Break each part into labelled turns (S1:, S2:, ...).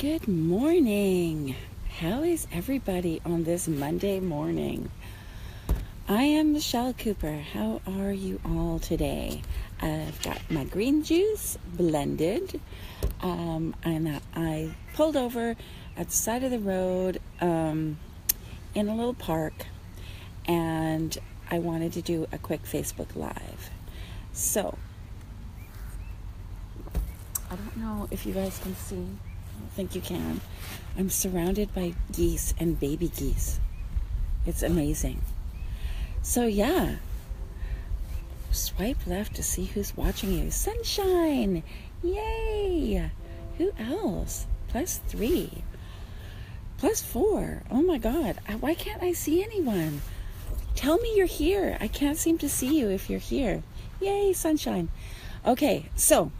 S1: Good morning. How is everybody on this Monday morning? I am Michelle Cooper. How are you all today? I've got my green juice blended, and I pulled over at the side of the road in a little park, and I wanted to do a quick Facebook Live. So, I don't know if you guys can see. I don't think you can. I'm surrounded by geese and baby geese. It's amazing. So yeah, swipe left to see who's watching you. Sunshine! Yay! Who else? +3. +4. Oh my God. Why can't I see anyone? Tell me you're here. I can't seem to see you if you're here. Yay, sunshine. Okay, so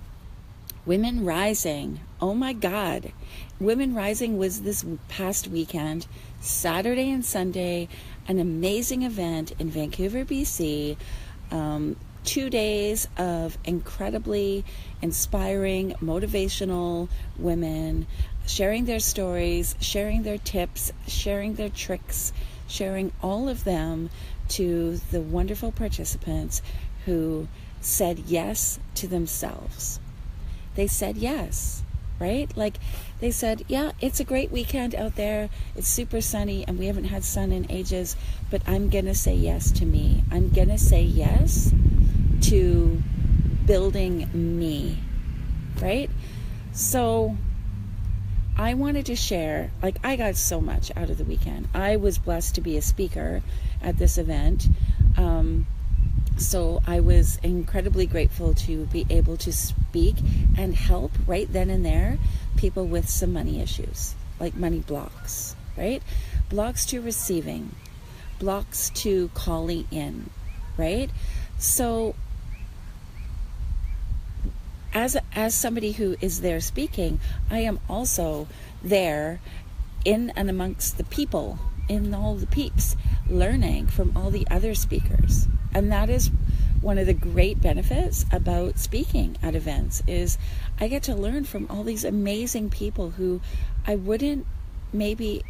S1: Women Rising. Oh my God. Women Rising was this past weekend, Saturday and Sunday, an amazing event in Vancouver, BC. 2 days of incredibly inspiring, motivational women sharing their stories, sharing their tips, sharing their tricks, sharing all of them to the wonderful participants who said yes to themselves. They said yes, right? Like they said, yeah, it's a great weekend out there. It's super sunny and we haven't had sun in ages, but I'm going to say yes to me. I'm going to say yes to building me, right? So I wanted to share, like I got so much out of the weekend. I was blessed to be a speaker at this event. So I was incredibly grateful to be able to speak and help right then and there people with some money issues, like money blocks, right? Blocks to receiving, blocks to calling in, right? So as somebody who is there speaking, I am also there in and amongst the people, in all the peeps, learning from all the other speakers. And that is one of the great benefits about speaking at events is I get to learn from all these amazing people who I wouldn't maybe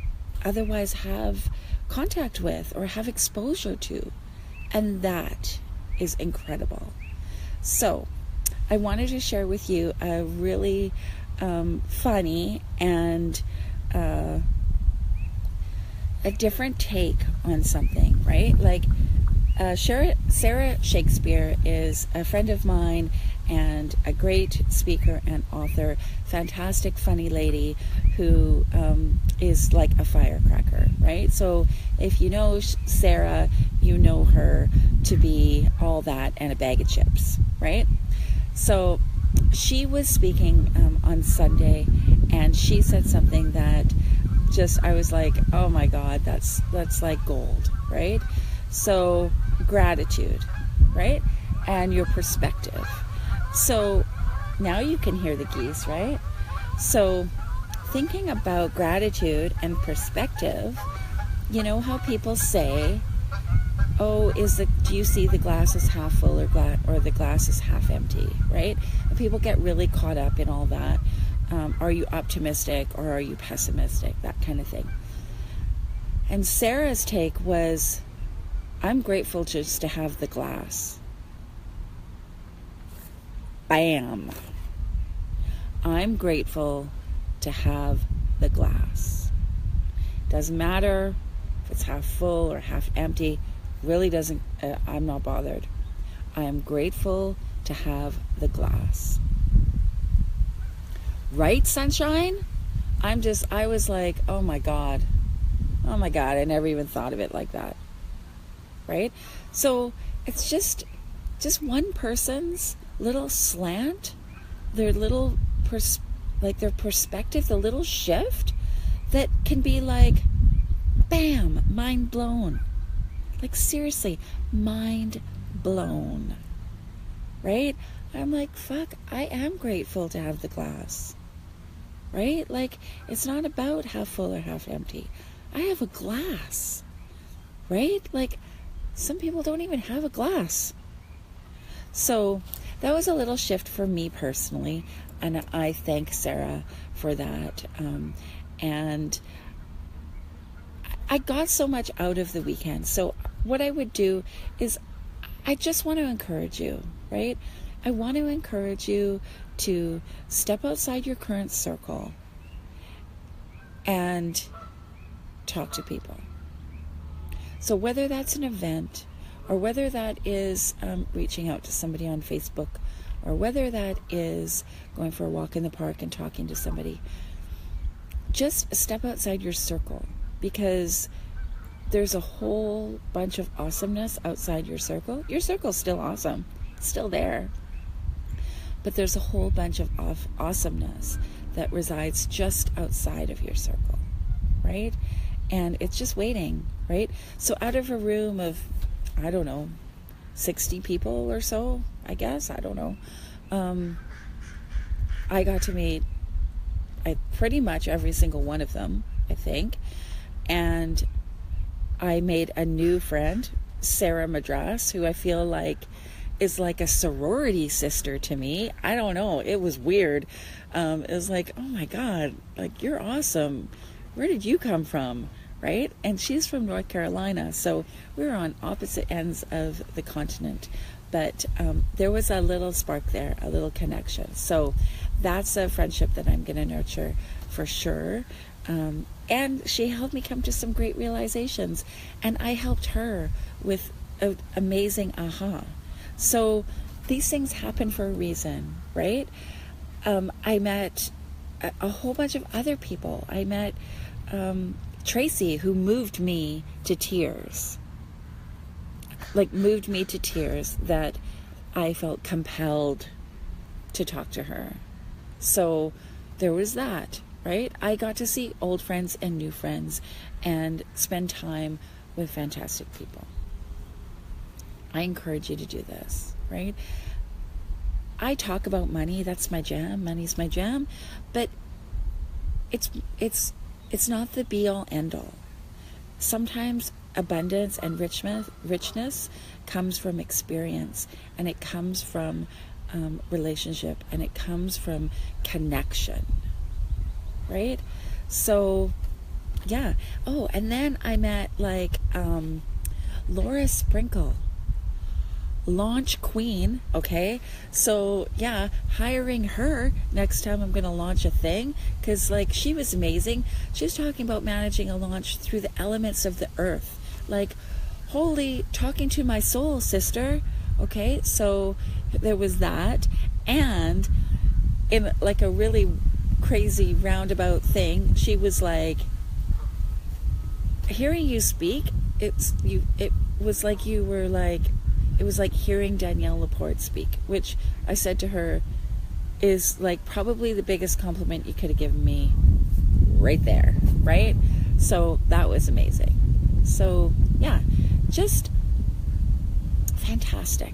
S1: otherwise have contact with or have exposure to. And that is incredible. So I wanted to share with you a really funny and a different take on something, right? Like Sarah Shakespeare is a friend of mine and a great speaker and author, fantastic, funny lady who is like a firecracker, right? So if you know Sarah, you know her to be all that and a bag of chips, right? So she was speaking on Sunday, and she said something that just, I was like, oh my God, that's like gold, right? So gratitude, right? And your perspective. So now you can hear the geese, right? So thinking about gratitude and perspective, you know how people say, oh, do you see the glass is half full or the glass is half empty, right? And people get really caught up in all that. Are you optimistic or are you pessimistic? That kind of thing. And Sarah's take was, I'm grateful just to have the glass. Bam. I'm grateful to have the glass. Doesn't matter if it's half full or half empty. Really doesn't, I'm not bothered. I am grateful to have the glass. Right, sunshine? I was like, oh my God, I never even thought of it like that. Right? So it's just one person's little slant, their little their perspective, the little shift that can be like, bam, mind blown. Like seriously, mind blown. Right? I'm like, fuck, I am grateful to have the glass. Right? Like, it's not about half full or half empty. I have a glass. Right? Like, some people don't even have a glass. So that was a little shift for me personally. And I thank Sarah for that. And I got so much out of the weekend. So what I would do is I just want to encourage you, right? I want to encourage you to step outside your current circle and talk to people. So whether that's an event, or whether that is reaching out to somebody on Facebook, or whether that is going for a walk in the park and talking to somebody, just step outside your circle, because there's a whole bunch of awesomeness outside your circle. Your circle's still awesome. It's still there. But there's a whole bunch of awesomeness that resides just outside of your circle, right? And it's just waiting, right? So out of a room of, I don't know, 60 people or so, I guess, I don't know. I got to meet pretty much every single one of them, I think. And I made a new friend, Sarah Madras, who I feel like is like a sorority sister to me. I don't know. It was weird. It was like, oh my God, like, you're awesome. Where did you come from? Right? And she's from North Carolina. So we were on opposite ends of the continent. But there was a little spark there, a little connection. So that's a friendship that I'm going to nurture for sure. And she helped me come to some great realizations. And I helped her with an amazing aha. So these things happen for a reason, right? I met a whole bunch of other people. I met Tracy, who moved me to tears. Like, moved me to tears that I felt compelled to talk to her. So there was that, right? I got to see old friends and new friends and spend time with fantastic people. I encourage you to do this, right? I talk about money. That's my jam. Money's my jam. But it's not the be-all, end-all. Sometimes abundance and richness comes from experience, and it comes from relationship, and it comes from connection, right? So, yeah. Oh, and then I met Laura Sprinkle, launch queen. Okay, so yeah, hiring her next time I'm going to launch a thing, because she was amazing. She was talking about managing a launch through the elements of the earth. Holy, talking to my soul, sister. Okay, so there was that. And in a really crazy roundabout thing, she was like, hearing you speak, it was like hearing Danielle Laporte speak, which I said to her is probably the biggest compliment you could have given me right there, right? So that was amazing. So yeah, just fantastic.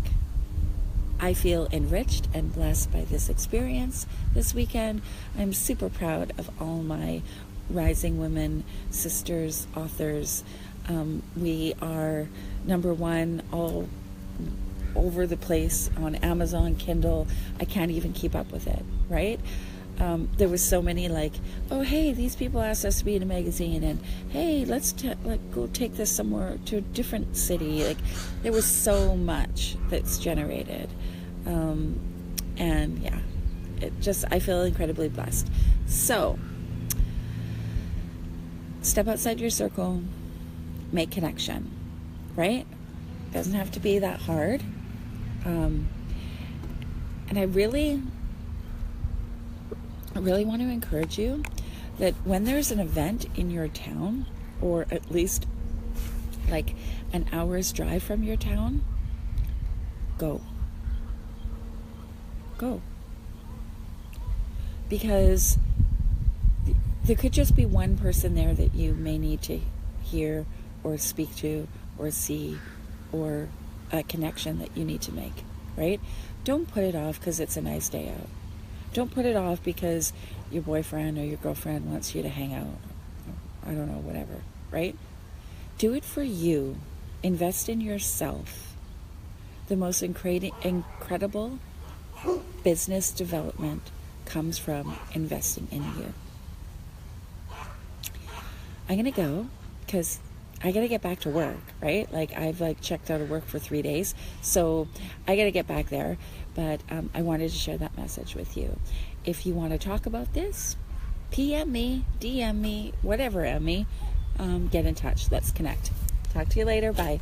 S1: I feel enriched and blessed by this experience this weekend. I'm super proud of all my rising women, sisters, authors. We are #1 all over the place on Amazon, Kindle. I can't even keep up with it, right? There was so many oh, hey, these people asked us to be in a magazine, and hey, let's go take this somewhere to a different city. There was so much that's generated. And yeah, I feel incredibly blessed. So step outside your circle, make connection, right? Doesn't have to be that hard. And I really want to encourage you that when there's an event in your town, or at least an hour's drive from your town, go. Because there could just be one person there that you may need to hear or speak to or see, or a connection that you need to make, right? Don't put it off because it's a nice day out. Don't put it off because your boyfriend or your girlfriend wants you to hang out. I don't know, whatever, right? Do it for you. Invest in yourself. The most incredible business development comes from investing in you. I'm going to go because I got to get back to work, right? Like I've checked out of work for 3 days. So I got to get back there. But I wanted to share that message with you. If you want to talk about this, PM me, DM me, whatever, me, get in touch. Let's connect. Talk to you later. Bye.